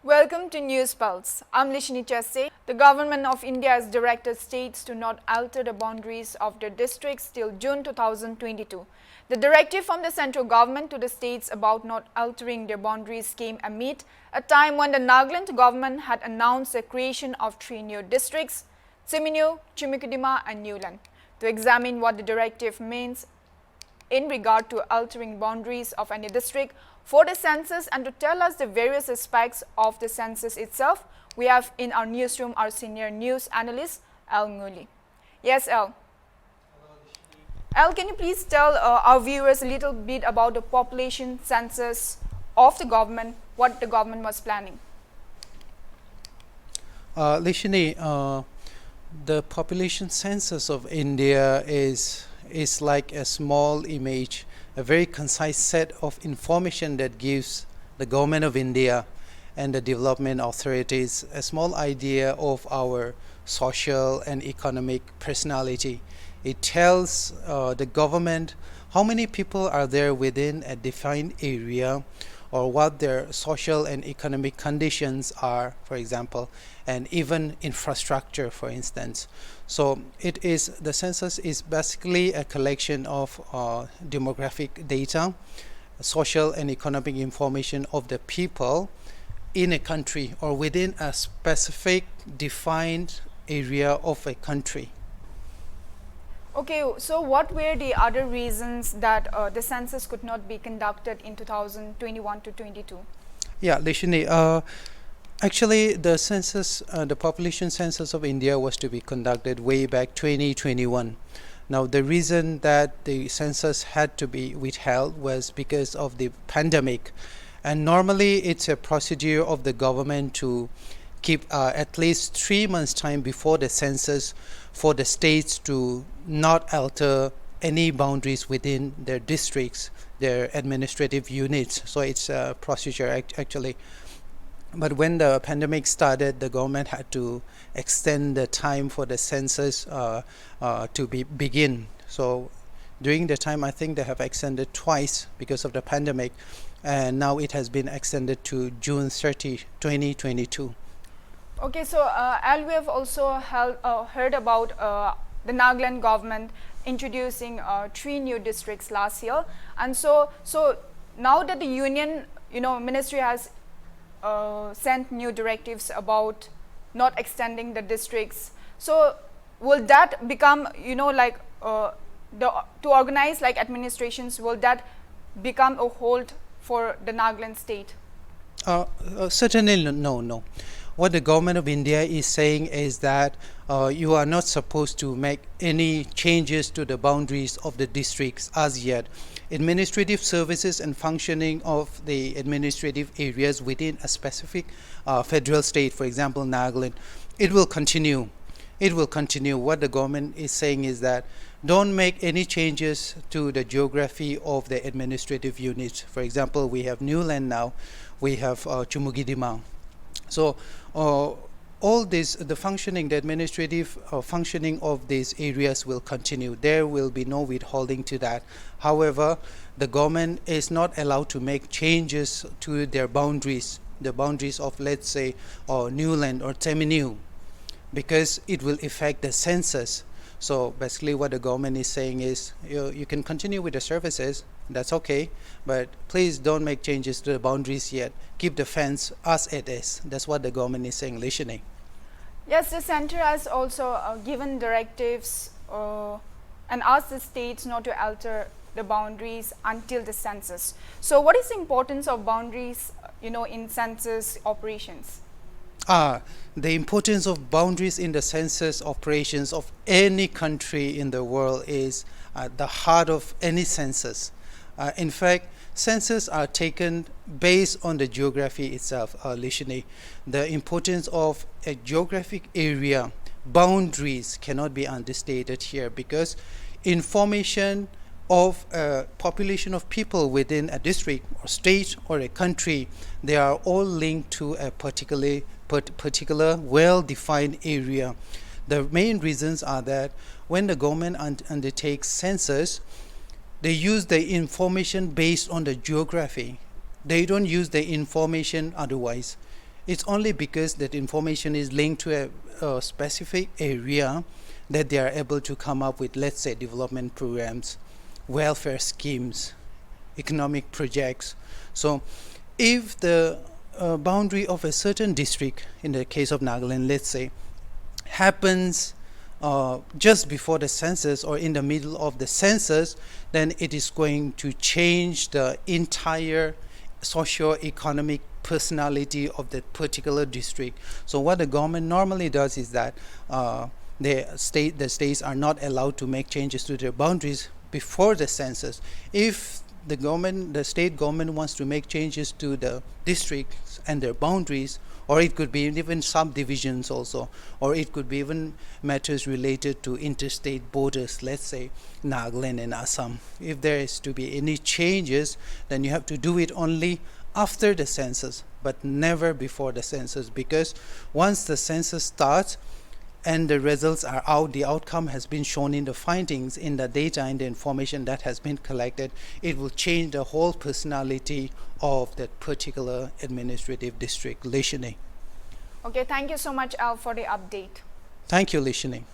Welcome to News Pulse. I'm Lishini Chesse. The Government of India has directed states to not alter the boundaries of their districts till June 2022. The directive from the central government to the states about not altering their boundaries came amid a time when the Nagaland government had announced the creation of 3 new districts, Seminyo, Chimukidima and Newland. To examine what the directive means in regard to altering boundaries of any district for the census and to tell us the various aspects of the census itself, we have in our newsroom our senior news analyst, Al Nguli. Yes, Al. Al, can you please tell our viewers a little bit about the population census of the government, what the government was planning? Lishini, the population census of India is like a small image, a very concise set of information that gives the government of India and the development authorities a small idea of our social and economic personality. It tells the government how many people are there within a defined area, or what their social and economic conditions are, for example, and even infrastructure, for instance. So the census is basically a collection of demographic data, social and economic information of the people in a country or within a specific defined area of a country. Okay, so what were the other reasons that the census could not be conducted in 2021 to 22? Yeah, Lishini, actually the census, the population census of India was to be conducted way back 2021. Now the reason that the census had to be withheld was because of the pandemic, and normally it's a procedure of the government to keep at least 3 months time before the census for the states to not alter any boundaries within their districts, their administrative units. So it's a procedure actually. But when the pandemic started, the government had to extend the time for the census to begin. So during the time, I think they have extended twice because of the pandemic, and now it has been extended to June 30, 2022. Okay, so Al, we have also heard about the Nagaland government introducing 3 new districts last year, and so now that the union, ministry has sent new directives about not extending the districts, so will that become, to organize like administrations, will that become a hold for the Nagaland state? Certainly no. What the government of India is saying is that you are not supposed to make any changes to the boundaries of the districts as yet. Administrative services and functioning of the administrative areas within a specific federal state, for example Nagaland, it will continue. What the government is saying is that don't make any changes to the geography of the administrative units. For example, we have Newland now, we have Chumugidima. So all this, the administrative functioning of these areas will continue. There will be no withholding to that. However, the government is not allowed to make changes to their boundaries, the boundaries of, let's say, Newland or Seminyo, because it will affect the census. So basically what the government is saying is, you can continue with the services, that's okay, but please don't make changes to the boundaries yet. Keep the fence as it is. That's what the government is saying, listening. Yes, the center has also given directives and asked the states not to alter the boundaries until the census. So what is the importance of boundaries, in census operations? The importance of boundaries in the census operations of any country in the world is at the heart of any census. In fact, census are taken based on the geography itself, Lishini. The importance of a geographic area, boundaries cannot be understated here, because information of a population of people within a district or state or a country, they are all linked to a particular well-defined area. The main reasons are that when the government undertakes census, they use the information based on the geography. They don't use the information otherwise. It's only because that information is linked to a specific area that they are able to come up with, let's say, development programs, welfare schemes, economic projects. So if the boundary of a certain district, in the case of Nagaland, let's say, happens just before the census or in the middle of the census, then it is going to change the entire socio-economic personality of that particular district. So what the government normally does is that the states are not allowed to make changes to their boundaries before the census. If the state government wants to make changes to the districts and their boundaries, or it could be even subdivisions also, or it could be even matters related to interstate borders, let's say Nagaland and Assam. If there is to be any changes, then you have to do it only after the census, but never before the census, because once the census starts and the results are out, the outcome has been shown in the findings, in the data, in the information that has been collected, it will change the whole personality of that particular administrative district. Listening. Okay, thank you so much, Al, for the update. Thank you, listening.